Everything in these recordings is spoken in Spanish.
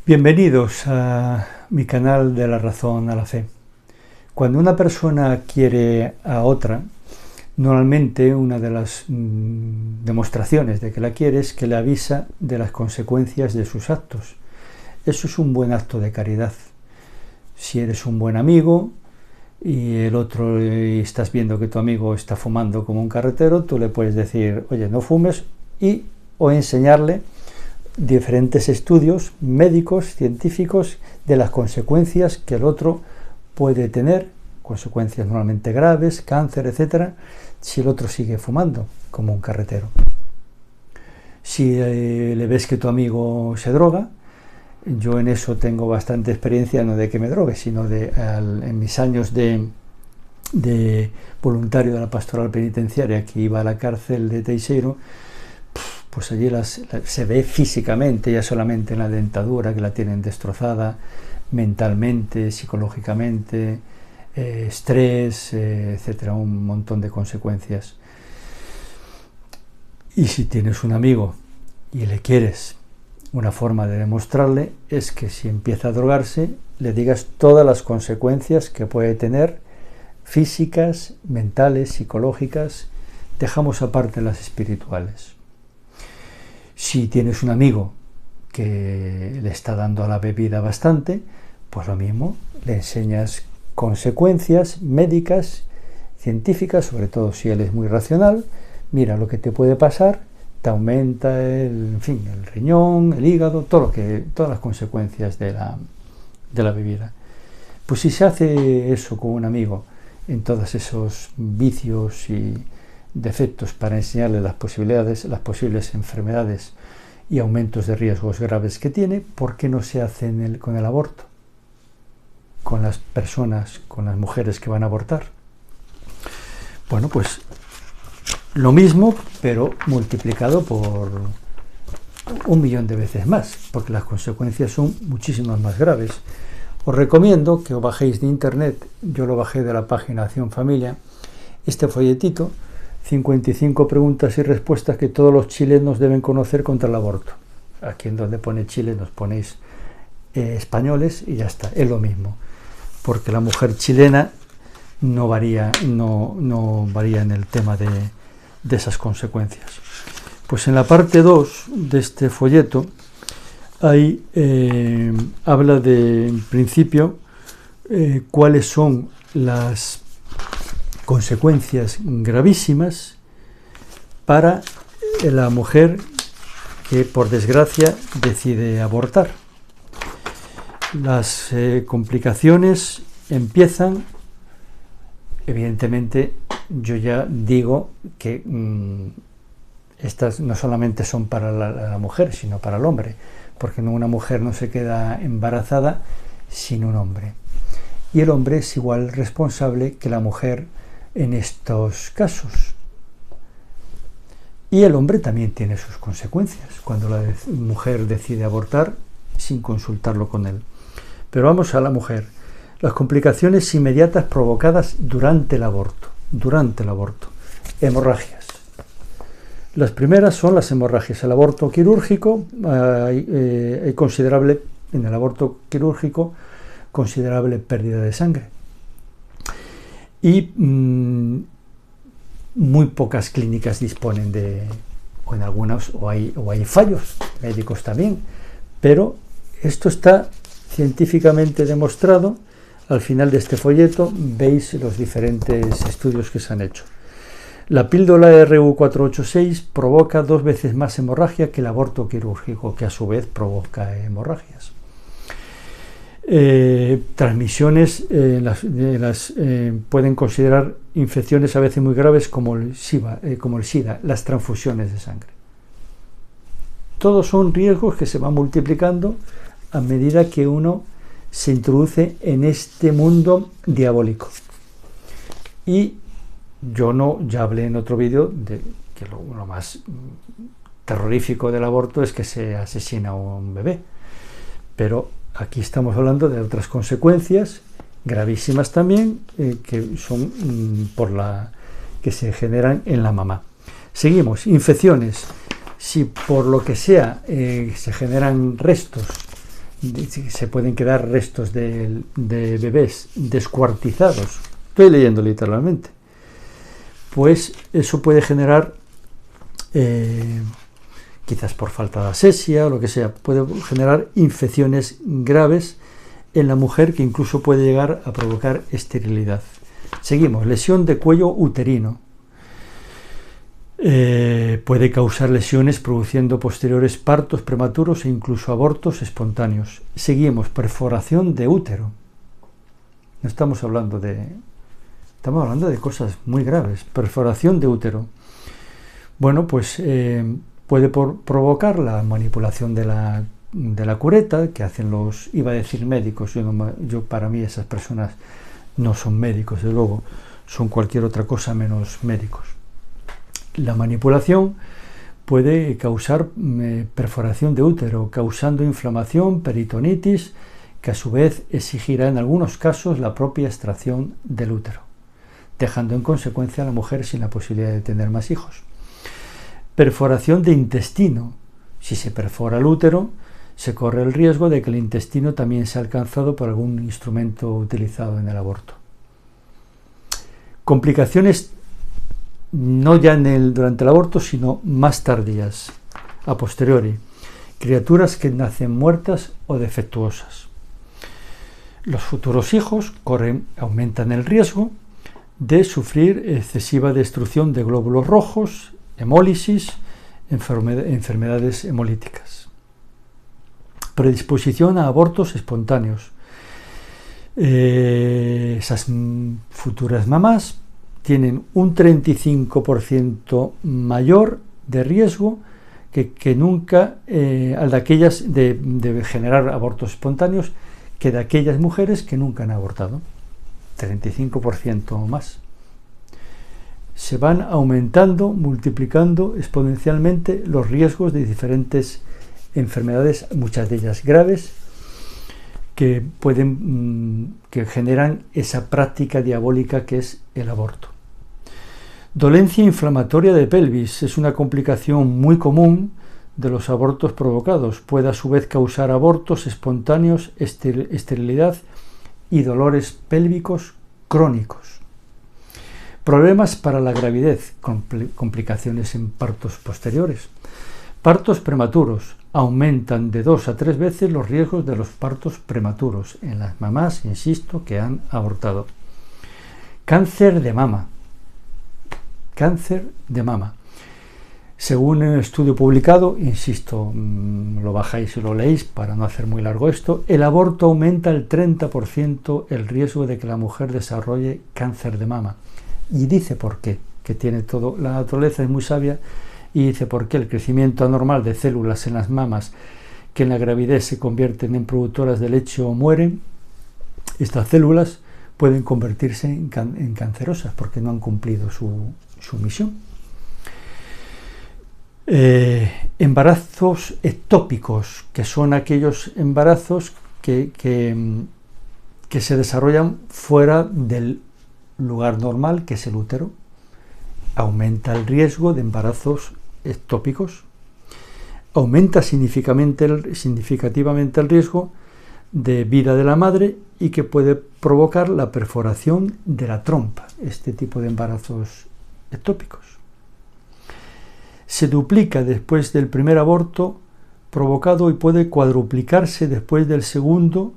Bienvenidos a mi canal de la razón a la fe. Cuando una persona quiere a otra, normalmente una de las demostraciones de que la quiere es que le avisa de las consecuencias de sus actos. Eso es un buen acto de caridad. Si eres un buen amigo y el otro estás viendo que tu amigo está fumando como un carretero, tú le puedes decir, oye, no fumes, o enseñarle diferentes estudios médicos, científicos, de las consecuencias que el otro puede tener, consecuencias normalmente graves, cáncer, etcétera, si el otro sigue fumando como un carretero. Si le ves que tu amigo se droga, yo en eso tengo bastante experiencia, no de que me drogue, sino en mis años de voluntario de la pastoral penitenciaria, que iba a la cárcel de Teiseiro, pues allí se ve físicamente, ya solamente en la dentadura, que la tienen destrozada mentalmente, psicológicamente, estrés, etcétera, un montón de consecuencias. Y si tienes un amigo y le quieres, una forma de demostrarle es que si empieza a drogarse, le digas todas las consecuencias que puede tener, físicas, mentales, psicológicas, dejamos aparte las espirituales. Si tienes un amigo que le está dando a la bebida bastante, pues lo mismo, le enseñas consecuencias médicas, científicas, sobre todo si él es muy racional. Mira lo que te puede pasar, te aumenta el riñón, el hígado, todas las consecuencias de la bebida. Pues si se hace eso con un amigo, en todos esos vicios y defectos, para enseñarle las posibles enfermedades y aumentos de riesgos graves que tiene, ¿por qué no se hace con el aborto? Con las personas, con las mujeres que van a abortar. Bueno, pues lo mismo, pero multiplicado por 1.000.000 de veces más, porque las consecuencias son muchísimas más graves. Os recomiendo que os bajéis de internet, yo lo bajé de la página Acción Familia, este folletito, 55 preguntas y respuestas que todos los chilenos deben conocer contra el aborto. Aquí en donde pone Chile nos ponéis españoles y ya está, es lo mismo, porque la mujer chilena no varía en el tema de esas consecuencias. Pues en la parte 2 de este folleto ahí habla de, en principio, cuáles son las consecuencias gravísimas para la mujer que por desgracia decide abortar. Las complicaciones empiezan, evidentemente yo ya digo que estas no solamente son para la mujer, sino para el hombre, porque una mujer no se queda embarazada sin un hombre. Y el hombre es igual responsable que la mujer en estos casos. Y el hombre también tiene sus consecuencias cuando la mujer decide abortar sin consultarlo con él. Pero vamos a la mujer. Las complicaciones inmediatas provocadas durante el aborto. Hemorragias. Las primeras son las hemorragias. El aborto quirúrgico, hay considerable, en el aborto quirúrgico, considerable pérdida de sangre. Y muy pocas clínicas disponen o en algunas, o hay fallos médicos también, pero esto está científicamente demostrado. Al final de este folleto veis los diferentes estudios que se han hecho. La píldora RU486 provoca 2 veces más hemorragia que el aborto quirúrgico, que a su vez provoca hemorragias. Transmisiones pueden considerar infecciones a veces muy graves como el SIDA, las transfusiones de sangre. Todos son riesgos que se van multiplicando a medida que uno se introduce en este mundo diabólico. Y ya hablé en otro vídeo de que lo más terrorífico del aborto es que se asesina a un bebé, pero aquí estamos hablando de otras consecuencias gravísimas también, que son que se generan en la mamá. Seguimos, infecciones. Si por lo que sea se generan restos se pueden quedar restos de bebés descuartizados. Estoy leyendo literalmente. Pues eso puede generar, quizás por falta de asepsia o lo que sea, puede generar infecciones graves en la mujer que incluso puede llegar a provocar esterilidad. Seguimos, lesión de cuello uterino. Puede causar lesiones produciendo posteriores partos prematuros e incluso abortos espontáneos. Seguimos, perforación de útero. No estamos hablando de cosas muy graves. Perforación de útero. Bueno, pues puede provocar la manipulación de la cureta que hacen los, iba a decir médicos, para mí esas personas no son médicos, desde luego, son cualquier otra cosa menos médicos. La manipulación puede causar perforación de útero, causando inflamación, peritonitis, que a su vez exigirá en algunos casos la propia extracción del útero, dejando en consecuencia a la mujer sin la posibilidad de tener más hijos. Perforación de intestino. Si se perfora el útero, se corre el riesgo de que el intestino también sea alcanzado por algún instrumento utilizado en el aborto. Complicaciones no ya durante el aborto, sino más tardías, a posteriori. Criaturas que nacen muertas o defectuosas. Los futuros hijos aumentan el riesgo de sufrir excesiva destrucción de glóbulos rojos, hemólisis, enfermedades hemolíticas. Predisposición a abortos espontáneos. Esas futuras mamás tienen un 35% mayor de riesgo que nunca al de aquellas de generar abortos espontáneos que de aquellas mujeres que nunca han abortado. 35% más. Se van aumentando, multiplicando exponencialmente los riesgos de diferentes enfermedades, muchas de ellas graves, que generan esa práctica diabólica que es el aborto. Dolencia inflamatoria de pelvis es una complicación muy común de los abortos provocados. Puede a su vez causar abortos espontáneos, esterilidad y dolores pélvicos crónicos. Problemas para la gravidez, complicaciones en partos posteriores. Partos prematuros. Aumentan de 2 a 3 veces los riesgos de los partos prematuros en las mamás, insisto, que han abortado. Cáncer de mama. Cáncer de mama. Según un estudio publicado, insisto, lo bajáis y lo leéis para no hacer muy largo esto, el aborto aumenta el 30% el riesgo de que la mujer desarrolle cáncer de mama. Y dice por qué, que tiene todo, la naturaleza es muy sabia, y dice por qué el crecimiento anormal de células en las mamas que en la gravidez se convierten en productoras de leche o mueren, estas células pueden convertirse en cancerosas porque no han cumplido su misión. Embarazos ectópicos, que son aquellos embarazos que se desarrollan fuera del lugar normal, que es el útero. Aumenta el riesgo de embarazos ectópicos. Aumenta significativamente el riesgo de vida de la madre y que puede provocar la perforación de la trompa, este tipo de embarazos ectópicos. Se duplica después del primer aborto provocado y puede cuadruplicarse después del segundo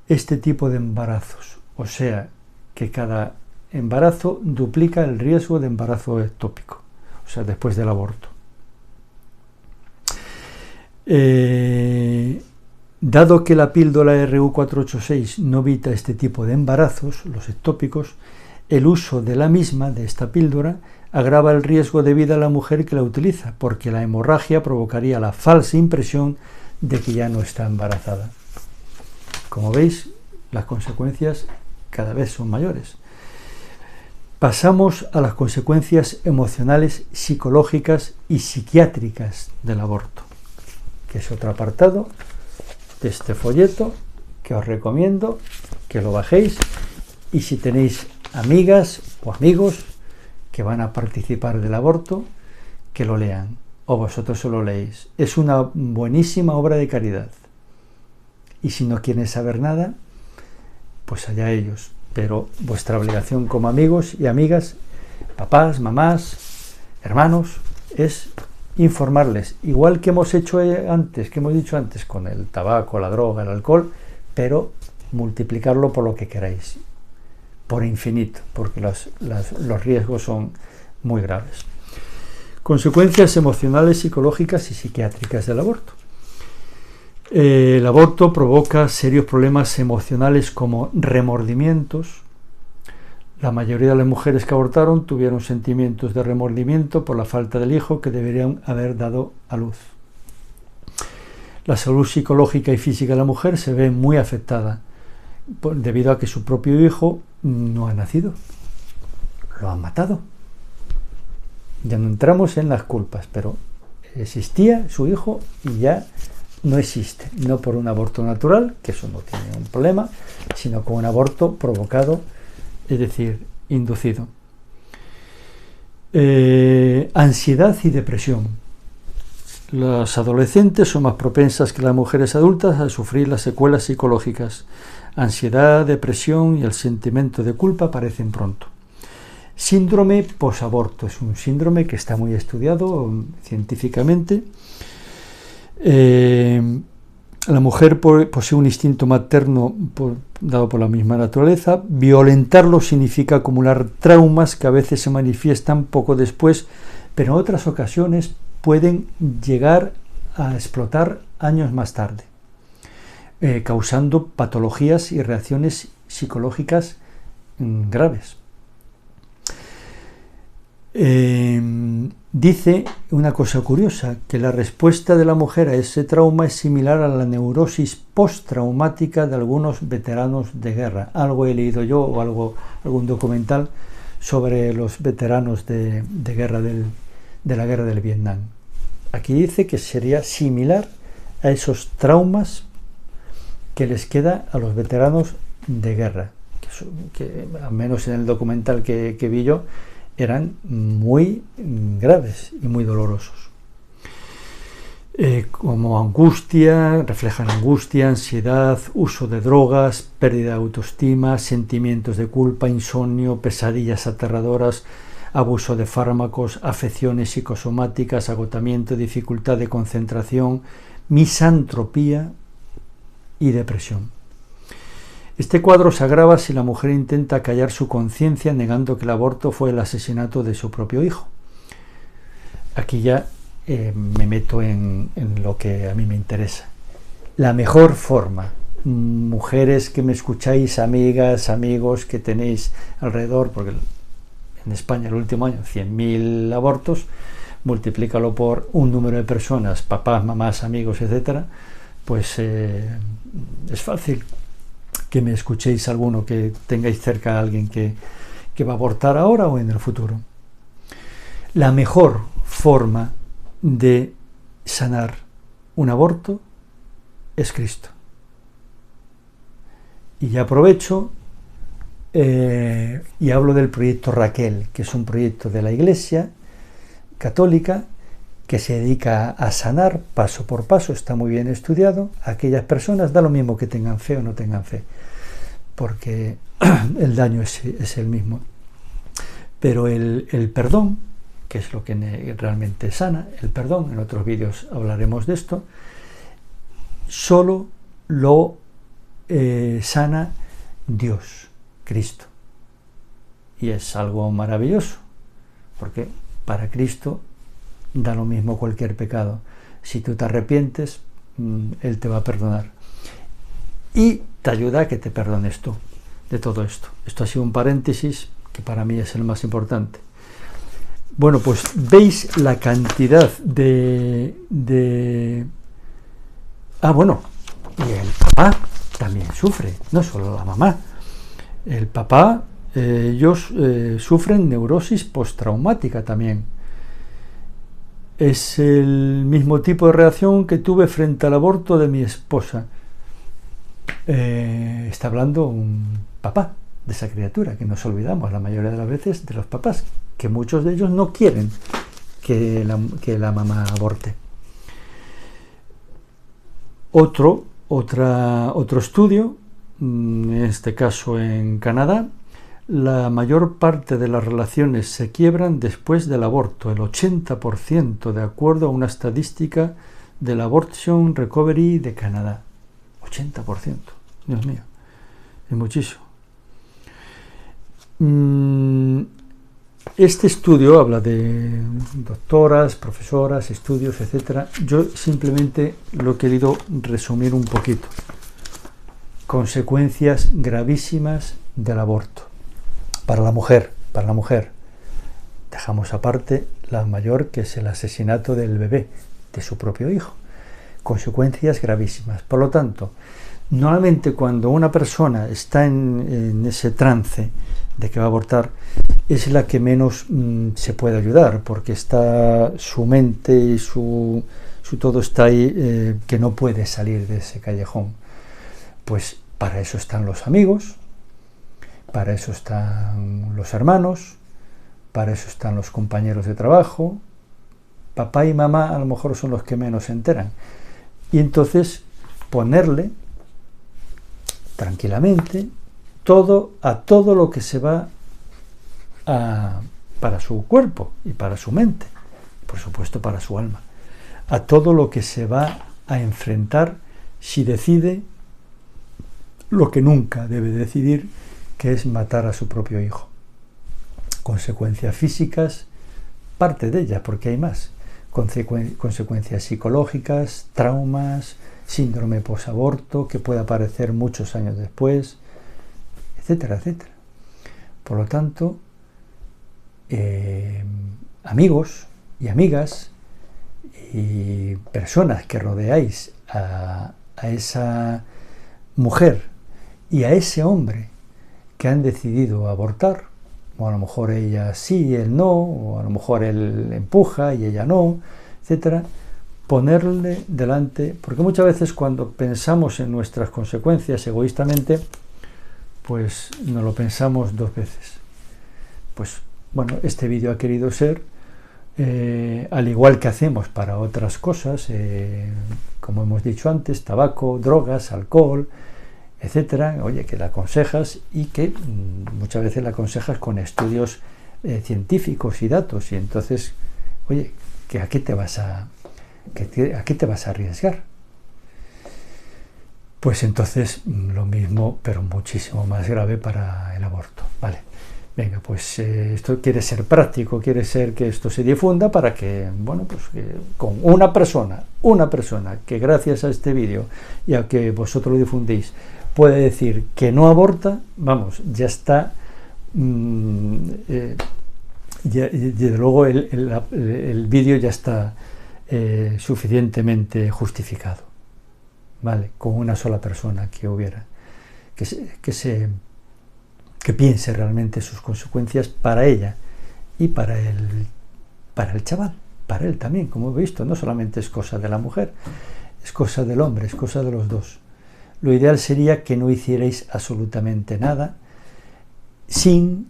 este tipo de embarazos. O sea, que cada embarazo duplica el riesgo de embarazo ectópico, o sea, después del aborto. Dado que la píldora RU486 no evita este tipo de embarazos, los ectópicos, el uso de la misma, de esta píldora, agrava el riesgo de vida a la mujer que la utiliza, porque la hemorragia provocaría la falsa impresión de que ya no está embarazada. Como veis, las consecuencias cada vez son mayores. Pasamos a las consecuencias emocionales, psicológicas y psiquiátricas del aborto, que es otro apartado de este folleto que os recomiendo que lo bajéis, y si tenéis amigas o amigos que van a participar del aborto, que lo lean, o vosotros se lo leéis. Es una buenísima obra de caridad y si no quieren saber nada, pues allá ellos. Pero vuestra obligación como amigos y amigas, papás, mamás, hermanos, es informarles, igual que hemos hecho antes, que hemos dicho antes, con el tabaco, la droga, el alcohol, pero multiplicarlo por lo que queráis, por infinito, porque los riesgos son muy graves. Consecuencias emocionales, psicológicas y psiquiátricas del aborto. El aborto provoca serios problemas emocionales como remordimientos. La mayoría de las mujeres que abortaron tuvieron sentimientos de remordimiento por la falta del hijo que deberían haber dado a luz. La salud psicológica y física de la mujer se ve muy afectada debido a que su propio hijo no ha nacido, lo han matado. Ya no entramos en las culpas, pero existía su hijo y ya no existe, no por un aborto natural, que eso no tiene un problema, sino con un aborto provocado, es decir, inducido. Ansiedad y depresión. Las adolescentes son más propensas que las mujeres adultas a sufrir las secuelas psicológicas. Ansiedad, depresión y el sentimiento de culpa aparecen pronto. Síndrome posaborto es un síndrome que está muy estudiado científicamente. La mujer posee un instinto materno dado por la misma naturaleza. Violentarlo significa acumular traumas que a veces se manifiestan poco después, pero en otras ocasiones pueden llegar a explotar años más tarde, causando patologías y reacciones psicológicas graves. Dice una cosa curiosa, que la respuesta de la mujer a ese trauma es similar a la neurosis postraumática de algunos veteranos de guerra. Algo he leído yo o algún documental sobre los veteranos de guerra de la guerra del Vietnam. Aquí dice que sería similar a esos traumas que les queda a los veteranos de guerra, que al menos en el documental que vi yo, eran muy graves y muy dolorosos. Como angustia, reflejan angustia, ansiedad, uso de drogas, pérdida de autoestima, sentimientos de culpa, insomnio, pesadillas aterradoras, abuso de fármacos, afecciones psicosomáticas, agotamiento, dificultad de concentración, misantropía y depresión. Este cuadro se agrava si la mujer intenta callar su conciencia negando que el aborto fue el asesinato de su propio hijo. Aquí ya me meto en lo que a mí me interesa. La mejor forma, mujeres que me escucháis, amigas, amigos que tenéis alrededor, porque en España el último año 100.000 abortos, multiplícalo por un número de personas, papás, mamás, amigos, etcétera, pues es fácil que me escuchéis alguno, que tengáis cerca a alguien que va a abortar ahora o en el futuro. La mejor forma de sanar un aborto es Cristo. Y ya aprovecho y hablo del proyecto Raquel, que es un proyecto de la Iglesia Católica que se dedica a sanar paso por paso, está muy bien estudiado, a aquellas personas, da lo mismo que tengan fe o no tengan fe, porque el daño es el mismo. Pero el perdón, que es lo que realmente sana, el perdón, en otros vídeos hablaremos de esto, solo lo sana Dios, Cristo. Y es algo maravilloso, porque para Cristo da lo mismo cualquier pecado. Si tú te arrepientes, Él te va a perdonar. Y te ayuda a que te perdones tú de todo esto. Esto ha sido un paréntesis que para mí es el más importante. Bueno, pues veis la cantidad bueno, y el papá también sufre, no solo la mamá. El papá, ellos sufren neurosis postraumática también. Es el mismo tipo de reacción que tuve frente al aborto de mi esposa. Está hablando un papá de esa criatura, que nos olvidamos la mayoría de las veces de los papás, que muchos de ellos no quieren que la mamá aborte. Otro Otro estudio, en este caso en Canadá, la mayor parte de las relaciones se quiebran después del aborto, el 80%, de acuerdo a una estadística del Abortion Recovery de Canadá. 80%, Dios mío, es muchísimo. Este estudio habla de doctoras, profesoras, estudios, etc. Yo simplemente lo he querido resumir un poquito. Consecuencias gravísimas del aborto. Para la mujer. Dejamos aparte la mayor, que es el asesinato del bebé, de su propio hijo. Consecuencias gravísimas. Por lo tanto, normalmente cuando una persona está en ese trance de que va a abortar, es la que menos se puede ayudar, porque está su mente y su todo está ahí, que no puede salir de ese callejón. Pues para eso están los amigos, para eso están los hermanos, para eso están los compañeros de trabajo. Papá y mamá a lo mejor son los que menos se enteran. Y entonces ponerle tranquilamente a todo lo que se va para su cuerpo y para su mente, por supuesto para su alma, a todo lo que se va a enfrentar si decide lo que nunca debe decidir, que es matar a su propio hijo. Consecuencias físicas, parte de ellas, porque hay más. Consecuencias psicológicas, traumas, síndrome posaborto, que puede aparecer muchos años después, etcétera, etcétera. Por lo tanto, amigos y amigas y personas que rodeáis a esa mujer y a ese hombre que han decidido abortar, o a lo mejor ella sí y él no, o a lo mejor él empuja y ella no, etcétera, ponerle delante, porque muchas veces cuando pensamos en nuestras consecuencias egoístamente, pues no lo pensamos dos veces. Pues bueno, este vídeo ha querido ser, al igual que hacemos para otras cosas, como hemos dicho antes, tabaco, drogas, alcohol, etcétera, oye, que la aconsejas y que muchas veces la aconsejas con estudios científicos y datos, y entonces, oye, que ¿a qué te vas a arriesgar? Pues entonces lo mismo, pero muchísimo más grave para el aborto, ¿vale? Venga, pues esto quiere ser práctico, quiere ser que esto se difunda para que, bueno, pues con una persona que gracias a este vídeo y a que vosotros lo difundís puede decir que no aborta, vamos, ya está, desde luego el vídeo ya está suficientemente justificado, ¿vale? Con una sola persona que hubiera, que piense realmente sus consecuencias para ella y para el chaval, para él también, como he visto, no solamente es cosa de la mujer, es cosa del hombre, es cosa de los dos. Lo ideal sería que no hicierais absolutamente nada sin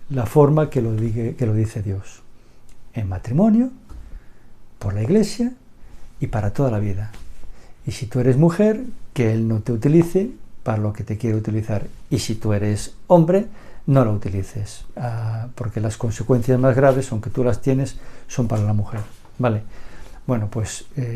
la forma que lo dice Dios. En matrimonio, por la iglesia y para toda la vida. Y si tú eres mujer, que Él no te utilice para lo que te quiere utilizar. Y si tú eres hombre, no lo utilices, porque las consecuencias más graves, aunque tú las tienes, son para la mujer. ¿Vale? Bueno, pues